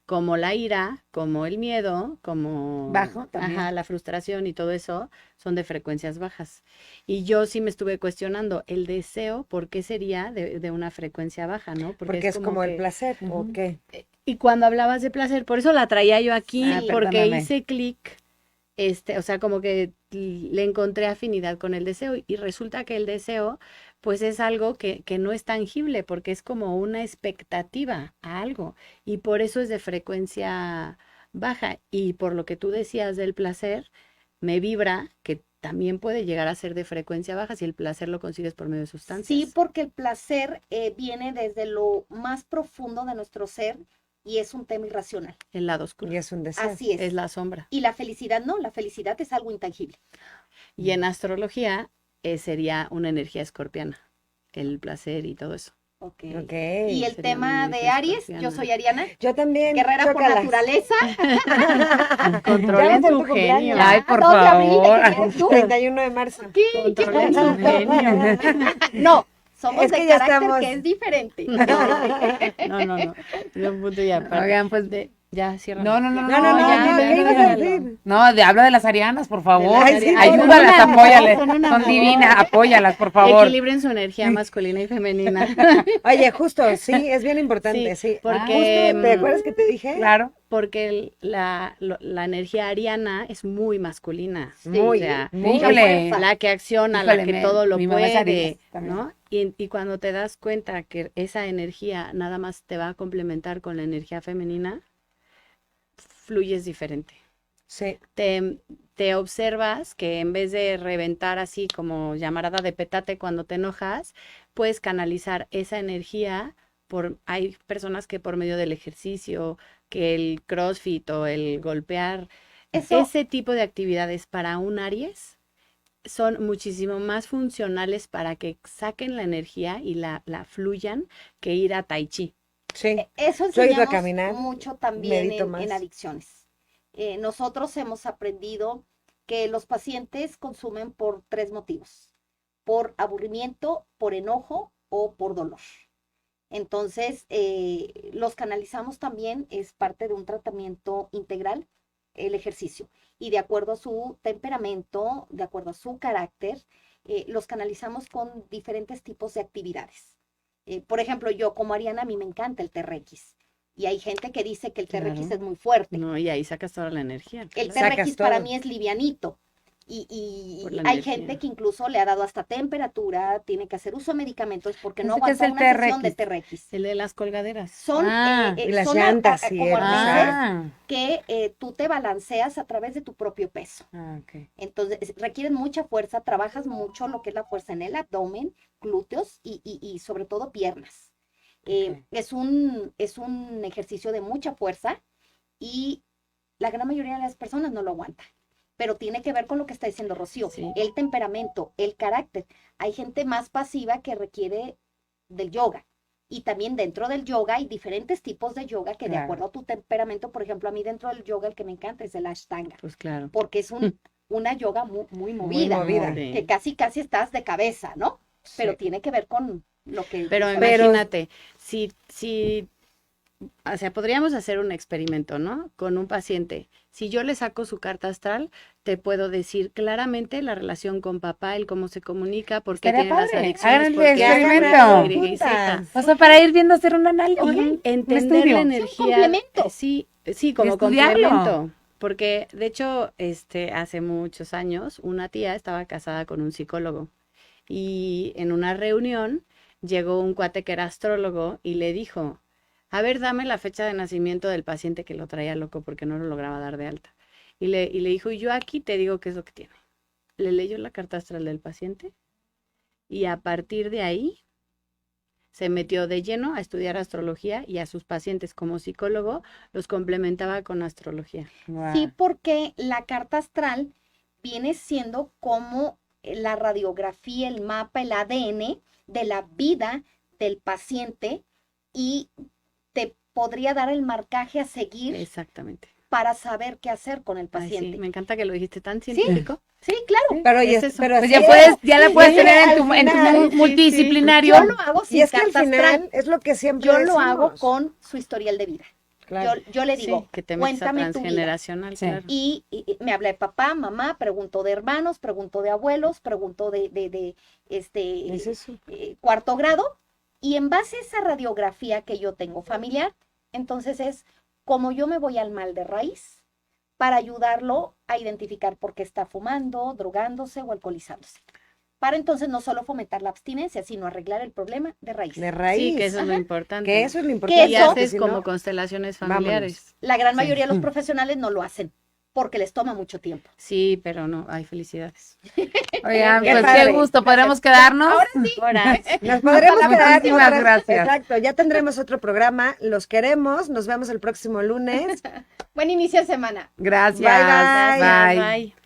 como la ira, como el miedo, como Bajo también. ajá, la frustración y todo eso son de frecuencias bajas. Y yo sí me estuve cuestionando, el deseo, ¿por qué sería de una frecuencia baja, no? Porque es como el que- placer, ¿o Ujú. qué? Y cuando hablabas de placer, por eso la traía yo aquí, Ah, porque perdóname. hice clic, o sea, como que le encontré afinidad con el deseo y resulta que el deseo, pues es algo que no es tangible, porque es como una expectativa a algo y por eso es de frecuencia baja. Y por lo que tú decías del placer, me vibra que también puede llegar a ser de frecuencia baja si el placer lo consigues por medio de sustancias. Sí, porque el placer viene desde lo más profundo de nuestro ser y es un tema irracional. El lado oscuro Y es un deseo. Así es. es la sombra. Y la felicidad no, la felicidad es algo intangible. Y en astrología sería una energía escorpiana, el placer y todo eso. Ok. Ok. Y el Sería tema una de energía Aries, escorpiana. yo soy Ariana, Yo también. guerrera por chócalas. naturaleza. Controlen Ya va a ser tu tu genio. cumpleaños. Ay, por 2 de abril, favor. ¿qué quieres tú? 31 de marzo. Controlen tu genio. No, somos Es que de ya carácter estamos- que es diferente. No. De un punto y aparte. Oigan, pues Ya, cierra. no, No, ya, ¿qué ibas a déjalo. decir? No, habla de las arianas, por favor. Ay, sí, Ayúdalas, son una- apóyales. son un Son amor. divinas, apóyalas, por favor. Equilibren su energía masculina y femenina. Oye, justo, sí, es bien importante, sí. porque, Justo, ¿te acuerdas que te dije? Claro. porque la energía ariana es muy masculina. Muy, o sea, muy. Híjole. la que acciona, la Híjole, que todo lo mi mamá es puede, Aries también. ¿no? Y cuando te das cuenta que esa energía nada más te va a complementar con la energía femenina, fluyes diferente. Sí. Te, te observas que en vez de reventar así como llamarada de petate cuando te enojas, puedes canalizar esa energía hay personas que por medio del ejercicio, que el CrossFit o el golpear, ese tipo de actividades para un Aries son muchísimo más funcionales para que saquen la energía y la fluyan que ir a Tai Chi. Sí. Eso Yo he ido a enseñamos caminar, mucho también medito en más. adicciones. Nosotros hemos aprendido que los pacientes consumen por 3 motivos: por aburrimiento, por enojo o por dolor. Entonces, los canalizamos también, es parte de un tratamiento integral, el ejercicio. Y de acuerdo a su temperamento, de acuerdo a su carácter, los canalizamos con diferentes tipos de actividades. Por ejemplo, yo como Ariana, a mí me encanta el TRX. Y hay gente que dice que el TRX Claro. es muy fuerte. No, y ahí sacas toda la energía. El Sacas TRX para todo. mí es livianito. Y Por la hay energía. gente que incluso le ha dado hasta temperatura, tiene que hacer uso de medicamentos porque no ¿Qué es aguanta el una sesión de TRX? TRX. El de las colgaderas. Son, y las son llantas, sí, como arneses Ah, que tú te balanceas a través de tu propio peso. ok. Entonces, requieren mucha fuerza, trabajas mucho lo que es la fuerza en el abdomen, glúteos y sobre todo piernas. Ok. Es un ejercicio de mucha fuerza y la gran mayoría de las personas no lo aguantan. Pero tiene que ver con lo que está diciendo Rocío, Sí. el temperamento, el carácter. Hay gente más pasiva que requiere del yoga. Y también dentro del yoga hay diferentes tipos de yoga que de Claro. acuerdo a tu temperamento, por ejemplo, a mí dentro del yoga el que me encanta es el Ashtanga, Pues claro. porque es una yoga muy Muy movida, movida. Sí. que casi estás de cabeza, ¿no? Pero Sí. tiene que ver con lo que... Pero Pero- imagínate, si, o sea, podríamos hacer un experimento, ¿no? Con un paciente. Si yo le saco su carta astral, te puedo decir claramente la relación con papá, el cómo se comunica, por qué Estaría tiene las padre. adicciones, Hagan el por qué experimento. X, Y, Z. O sea, para ir viendo hacer un análisis. Y entender estudio. la Sí, un energía. complemento. Sí, como estudiarlo. complemento. Porque, de hecho, hace muchos años, una tía estaba casada con un psicólogo. Y en una reunión llegó un cuate que era astrólogo y le dijo, a ver, dame la fecha de nacimiento del paciente, que lo traía loco porque no lo lograba dar de alta. Y le dijo, y yo aquí te digo qué es lo que tiene. Le leyó la carta astral del paciente y a partir de ahí se metió de lleno a estudiar astrología y a sus pacientes como psicólogo los complementaba con astrología. Guau. Sí, porque la carta astral viene siendo como la radiografía, el mapa, el ADN de la vida del paciente y te podría dar el marcaje a seguir Exactamente. para saber qué hacer con el Ay, paciente. sí, me encanta que lo dijiste tan científico. Sí, claro. Pero, Es ya, eso. pero Pues así ya es. la puedes Y es que tener al en tu final- multidisciplinario. Yo lo hago sin Y es que al carta final astral. es lo que siempre Yo lo decimos. hago con su historial de vida. Claro. Yo le digo, Sí, que te metes a cuéntame tu vida. transgeneracional, Sí. claro. Y me habla de papá, mamá, pregunto de hermanos, pregunto de abuelos, pregunto de Es eso. cuarto grado, y en base a esa radiografía que yo tengo familiar, entonces es como yo me voy al mal de raíz para ayudarlo a identificar por qué está fumando, drogándose o alcoholizándose. Para entonces no solo fomentar la abstinencia, sino arreglar el problema de raíz. De raíz. Sí, que eso es lo Ajá. importante. Que eso es lo importante. Y eso- porque haces si como no- constelaciones vámonos. familiares. La gran Sí. mayoría de los profesionales no lo hacen porque les toma mucho tiempo. Sí, pero no, hay felicidades. Oigan, Qué pues padre. qué gusto. ¿Podremos quedarnos? Ahora sí. Ahora, Nos podremos Hasta la quedar. próxima, otras- gracias. Exacto, ya tendremos otro programa. Los queremos. Nos vemos el próximo lunes. Buen inicio de semana. Gracias. Bye, bye. Bye. bye.